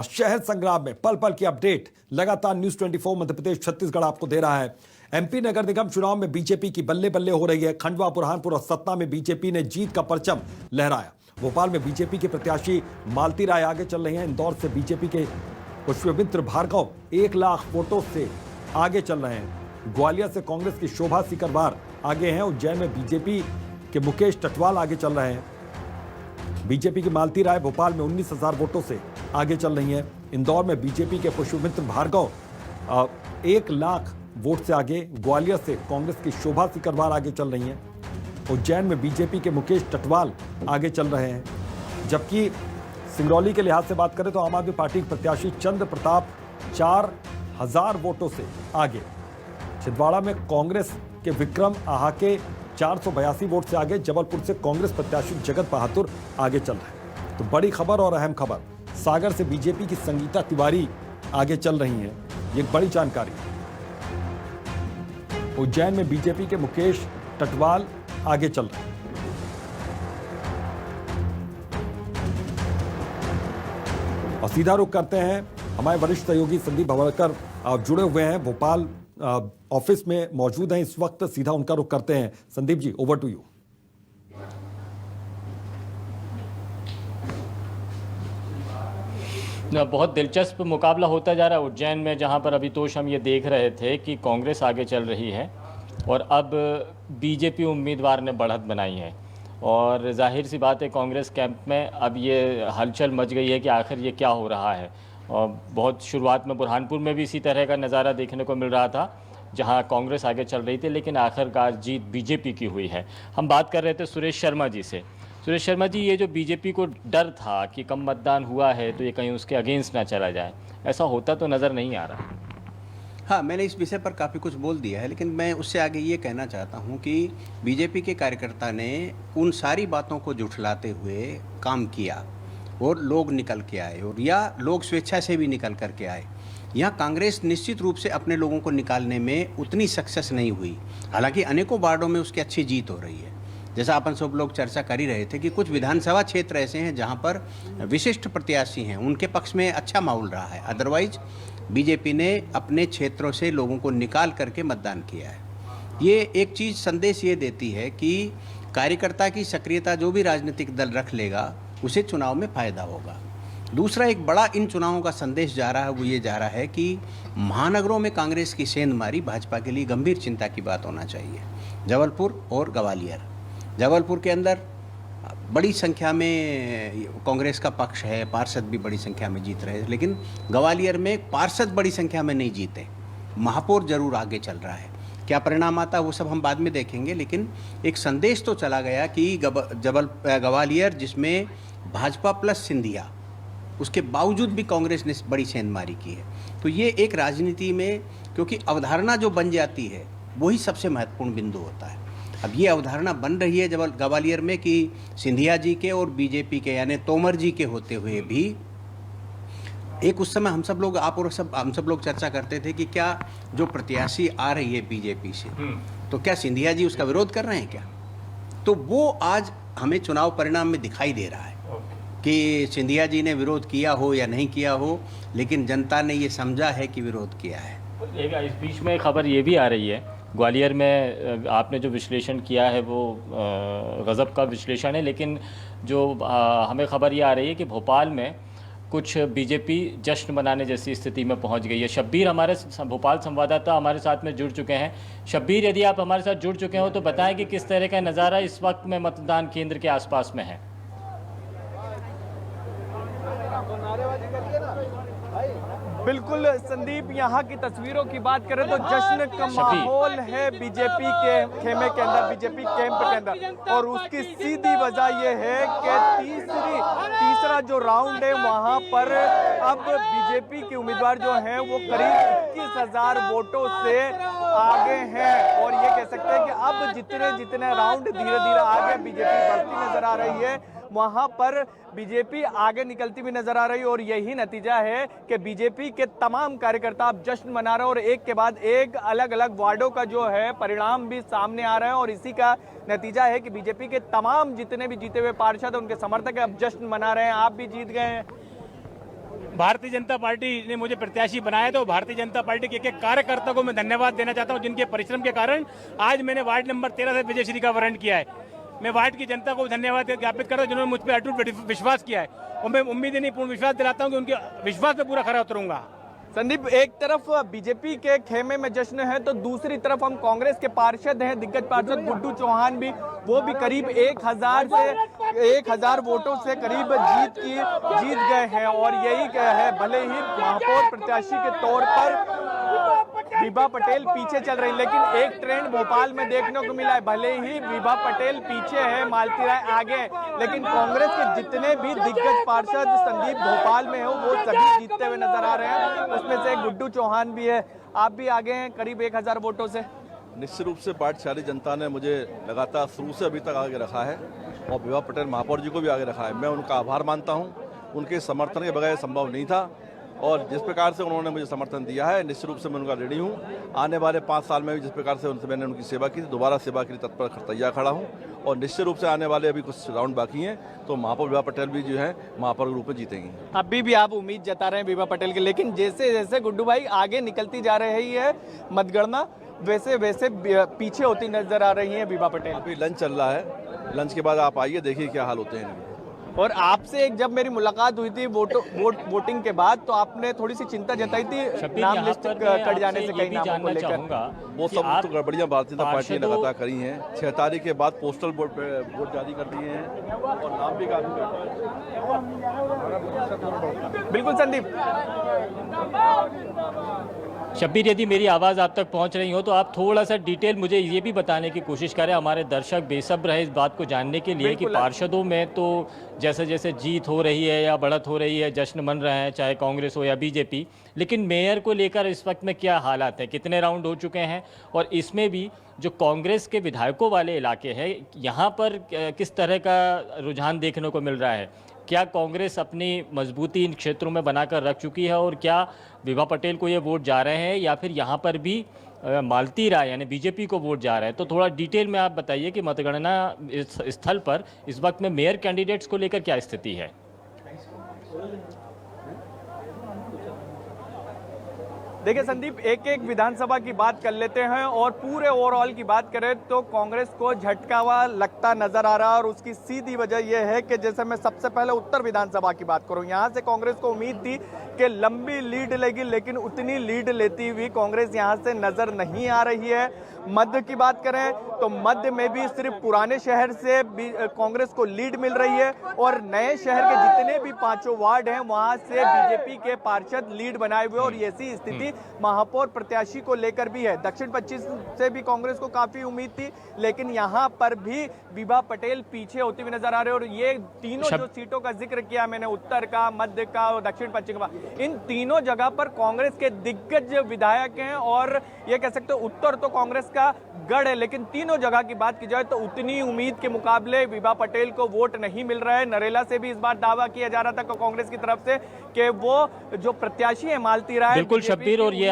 शहर संग्राम में पल पल की अपडेट लगातार न्यूज 24 मध्य प्रदेश छत्तीसगढ़ आपको दे रहा है। एमपी नगर निगम चुनाव में बीजेपी की बल्ले बल्ले हो रही है। खंडवा, बुरहानपुर और सतना में बीजेपी ने जीत का परचम लहराया। भोपाल में बीजेपी के प्रत्याशी मालती राय आगे चल रही हैं। इंदौर से बीजेपी के पुष्पमित्र भार्गव 1 लाख वोटों से आगे चल रहे हैं। ग्वालियर से कांग्रेस की शोभा सीकरवार आगे हैं। उज्जैन में बीजेपी के मुकेश टटवाल आगे चल रहे हैं। बीजेपी की मालती राय भोपाल में 19,000 वोटों से आगे चल रही हैं। इंदौर में बीजेपी के पुष्पमित्र भार्गव 1 लाख वोट से आगे। ग्वालियर से कांग्रेस की शोभा सीकरवार आगे चल रही हैं। उज्जैन में बीजेपी के मुकेश टटवाल आगे चल रहे हैं। जबकि सिंगरौली के लिहाज से बात करें तो आम आदमी पार्टी के प्रत्याशी चंद्र प्रताप 4,000 वोटों से आगे। छिंदवाड़ा में कांग्रेस के विक्रम आहाके 482 वोट से आगे। जबलपुर से कांग्रेस प्रत्याशी जगत बहादुर आगे चल रहे हैं। तो बड़ी खबर और अहम खबर, सागर से बीजेपी की संगीता तिवारी आगे चल रही हैं। ये एक बड़ी जानकारी। उज्जैन में बीजेपी के मुकेश टटवाल आगे चल रहे हैं। और सीधा रुख करते हैं, हमारे वरिष्ठ सहयोगी संदीप भवलकर जुड़े हुए हैं, भोपाल ऑफिस में मौजूद हैं इस वक्त। सीधा उनका रुख करते हैं। Sandeep ji, over to you. बहुत दिलचस्प मुकाबला होता जा रहा है उज्जैन में, जहां पर अभी तोष हम ये देख रहे थे कि कांग्रेस आगे चल रही है और अब बीजेपी उम्मीदवार ने बढ़त बनाई है। और जाहिर सी बात है कांग्रेस कैंप में अब ये हलचल मच गई है कि आखिर ये क्या हो रहा है। और बहुत शुरुआत में बुरहानपुर में भी इसी तरह का नज़ारा देखने को मिल रहा था, जहां कांग्रेस आगे चल रही थी, लेकिन आखिरकार जीत बीजेपी की हुई है। हम बात कर रहे थे सुरेश शर्मा जी से। सुरेश शर्मा जी, ये जो बीजेपी को डर था कि कम मतदान हुआ है तो ये कहीं उसके अगेंस्ट ना चला जाए, ऐसा होता तो नज़र नहीं आ रहा। हाँ, मैंने इस विषय पर काफ़ी कुछ बोल दिया है, लेकिन मैं उससे आगे ये कहना चाहता हूँ कि बीजेपी के कार्यकर्ता ने उन सारी बातों को झुठलाते हुए काम किया और लोग निकल के आए, और या लोग स्वेच्छा से भी निकल कर के आए। यहाँ कांग्रेस निश्चित रूप से अपने लोगों को निकालने में उतनी सक्सेस नहीं हुई, हालांकि अनेकों वार्डों में उसकी अच्छी जीत हो रही है। जैसा अपन सब लोग चर्चा कर ही रहे थे कि कुछ विधानसभा क्षेत्र ऐसे हैं जहाँ पर विशिष्ट प्रत्याशी हैं, उनके पक्ष में अच्छा माहौल रहा है। अदरवाइज बीजेपी ने अपने क्षेत्रों से लोगों को निकाल करके मतदान किया है। ये एक चीज़ संदेश ये देती है कि कार्यकर्ता की सक्रियता जो भी राजनीतिक दल रख लेगा उसे चुनाव में फ़ायदा होगा। दूसरा एक बड़ा इन चुनावों का संदेश जा रहा है, वो ये जा रहा है कि महानगरों में कांग्रेस की सेंधमारी भाजपा के लिए गंभीर चिंता की बात होना चाहिए। जबलपुर और ग्वालियर, जबलपुर के अंदर बड़ी संख्या में कांग्रेस का पक्ष है, पार्षद भी बड़ी संख्या में जीत रहे हैं, लेकिन ग्वालियर में पार्षद बड़ी संख्या में नहीं जीते, महापौर जरूर आगे चल रहा है। क्या परिणाम आता है वो सब हम बाद में देखेंगे, लेकिन एक संदेश तो चला गया कि ग्वालियर जिसमें भाजपा प्लस सिंधिया, उसके बावजूद भी कांग्रेस ने बड़ी सेंधमारी की है। तो ये एक राजनीति में, क्योंकि अवधारणा जो बन जाती है वही सबसे महत्वपूर्ण बिंदु होता है। अब ये अवधारणा बन रही है ग्वालियर में कि सिंधिया जी के और बीजेपी के यानी तोमर जी के होते हुए भी एक उस समय हम सब लोग चर्चा करते थे कि क्या जो प्रत्याशी आ रही है बीजेपी से, तो क्या सिंधिया जी उसका विरोध कर रहे हैं क्या? तो वो आज हमें चुनाव परिणाम में दिखाई दे रहा है कि सिंधिया जी ने विरोध किया हो या नहीं किया हो, लेकिन जनता ने ये समझा है कि विरोध किया है। इस बीच में खबर ये भी आ रही है, ग्वालियर में आपने जो विश्लेषण किया है वो गज़ब का विश्लेषण है, लेकिन जो हमें खबर ये आ रही है कि भोपाल में कुछ बीजेपी जश्न मनाने जैसी स्थिति में पहुंच गई है। शब्बीर हमारे भोपाल संवाददाता हमारे साथ में जुड़ चुके हैं। शब्बीर, यदि आप हमारे साथ जुड़ चुके हो तो बताएं कि किस तरह का नज़ारा इस वक्त में मतदान केंद्र के आसपास में है। बिल्कुल संदीप, यहाँ की तस्वीरों की बात करें तो जश्न का माहौल है बीजेपी के खेमे के अंदर, बीजेपी कैंप के अंदर। और उसकी सीधी वजह यह है कि तीसरा जो राउंड है वहाँ पर अब बीजेपी के उम्मीदवार जो हैं वो करीब 21,000 वोटों से आगे हैं। और ये कह सकते हैं कि अब जितने राउंड धीरे धीरे आगे बीजेपी बढ़ती नजर आ रही है, वहां पर बीजेपी आगे निकलती हुई नजर आ रही है। और यही नतीजा है कि बीजेपी के तमाम कार्यकर्ता अब जश्न मना रहे हैं और एक के बाद एक अलग अलग वार्डों का जो है परिणाम भी सामने आ रहे हैं। और इसी का नतीजा है कि बीजेपी के तमाम जितने भी जीते हुए पार्षद उनके समर्थक अब जश्न मना रहे हैं। आप भी जीत गए हैं। भारतीय जनता पार्टी ने मुझे प्रत्याशी बनाया, तो भारतीय जनता पार्टी के एक कार्यकर्ता को मैं धन्यवाद देना चाहता हूं, जिनके परिश्रम के कारण आज मैंने वार्ड नंबर 13 से विजयश्री का वरण किया है। मैं वार्ड की जनता को धन्यवाद ज्ञापित करता हूं, जिन्होंने मुझ पर अटूट विश्वास किया है, और मैं उम्मीद नहीं पूर्ण विश्वास दिलाता हूं कि उनके विश्वास पे पूरा खरा उतरूंगा। संदीप, एक तरफ बीजेपी के खेमे में जश्न है तो दूसरी तरफ हम कांग्रेस के पार्षद हैं, दिग्गज पार्षद गुड्डू चौहान भी, वो भी करीब 1000 वोटों से करीब जीत गए हैं। और यही है, भले ही महापौर प्रत्याशी के तौर पर विभा पटेल पीछे चल रही, लेकिन एक ट्रेंड भोपाल में देखने को मिला है। भले ही विभा पटेल पीछे है, मालती राय आगे, लेकिन कांग्रेस के जितने भी दिग्गज पार्षद संदीप भोपाल में हो, वो सभी जीतते हुए नजर आ रहे हैं। उसमें से गुड्डू चौहान भी है, आप भी आगे हैं करीब 1000 वोटों से। निश्चित रूप से पार्टी जनता ने मुझे लगातार शुरू से अभी तक आगे रखा है, और विभा पटेल महापौर जी को भी आगे रखा है। मैं उनका आभार मानता हूं, उनके समर्थन के बगैर संभव नहीं था, और जिस प्रकार से उन्होंने मुझे समर्थन दिया है, निश्चित रूप से मैं उनका ऋणी हूँ। आने वाले 5 साल में भी जिस प्रकार से उनसे मैंने उनकी सेवा की थी, दोबारा सेवा के लिए तत्पर तैयार खड़ा हूँ, और निश्चित रूप से आने वाले अभी कुछ राउंड बाकी हैं, तो महापौर विभा पटेल भी जो है महापौर के रूप में जीतेंगी। अभी भी आप उम्मीद जता रहे हैं विभा पटेल की, लेकिन जैसे जैसे गुड्डू भाई आगे निकलती जा रही है मतगणना, वैसे वैसे पीछे होती नजर आ रही है विभा पटेल। अभी लंच चल रहा है, लंच के बाद आप आइए, देखिए क्या हाल होते हैं। और आपसे एक जब मेरी मुलाकात हुई थी वोटिंग के बाद, तो आपने थोड़ी सी चिंता जताई थी नाम लिस्ट कट जाने से कई नामों को लेकर। वो सब तो गड़बड़ियां भारतीय जनता पार्टी ने लगातार करी हैं। 6 तारीख के बाद पोस्टल वोट जारी कर दिए हैं, और नाम भी काफी। बिल्कुल संदीप। शब्बीर, यदि मेरी आवाज़ आप तक पहुंच रही हो तो आप थोड़ा सा डिटेल मुझे ये भी बताने की कोशिश करें। हमारे दर्शक बेसब्र है इस बात को जानने के लिए कि पार्षदों में तो जैसे जैसे जीत हो रही है या बढ़त हो रही है, जश्न मन रहे हैं, चाहे कांग्रेस हो या बीजेपी, लेकिन मेयर को लेकर इस वक्त में क्या हालात हैं, कितने राउंड हो चुके हैं, और इसमें भी जो कांग्रेस के विधायकों वाले इलाके हैं, यहाँ पर किस तरह का रुझान देखने को मिल रहा है? क्या कांग्रेस अपनी मजबूती इन क्षेत्रों में बनाकर रख चुकी है, और क्या विभा पटेल को ये वोट जा रहे हैं, या फिर यहाँ पर भी मालती राय यानी बीजेपी को वोट जा रहा है? तो थोड़ा डिटेल में आप बताइए कि मतगणना स्थल पर इस वक्त में मेयर कैंडिडेट्स को लेकर क्या स्थिति है। देखिए संदीप, एक एक विधानसभा की बात कर लेते हैं, और पूरे ओवरऑल की बात करें तो कांग्रेस को झटका हुआ लगता नजर आ रहा है, और उसकी सीधी वजह यह है कि जैसे मैं सबसे पहले उत्तर विधानसभा की बात करूं, यहां से कांग्रेस को उम्मीद थी कि लंबी लीड लेगी, लेकिन उतनी लीड लेती हुई कांग्रेस यहां से नजर नहीं आ रही है। मध्य की बात करें तो मध्य में भी सिर्फ पुराने शहर से कांग्रेस को लीड मिल रही है, और नए शहर के जितने भी 5 वार्ड हैं वहां से बीजेपी के पार्षद लीड बनाए हुए, और ऐसी स्थिति महापौर प्रत्याशी को लेकर भी है। दक्षिण 25 से भी कांग्रेस को काफी उम्मीद थी, लेकिन यहां पर भी विभा पटेल पीछे होती हुई नजर आ रहे हैं। और ये तीनों जो सीटों का जिक्र किया मैंने, उत्तर का, मध्य का और दक्षिण पश्चिम का, इन तीनों जगह पर कांग्रेस के दिग्गज विधायक हैं, और ये कह सकते हैं उत्तर तो कांग्रेस का गढ़ है, लेकिन तीनों जगह की बात की जाए तो उतनी उम्मीद के मुकाबले विभा पटेल को वोट नहीं मिल रहा है। नरेला से भी इस बार दावा किया जा रहा था कांग्रेस की तरफ से कि वो जो प्रत्याशी है मालती राय, बिल्कुल शब्बीर, और ये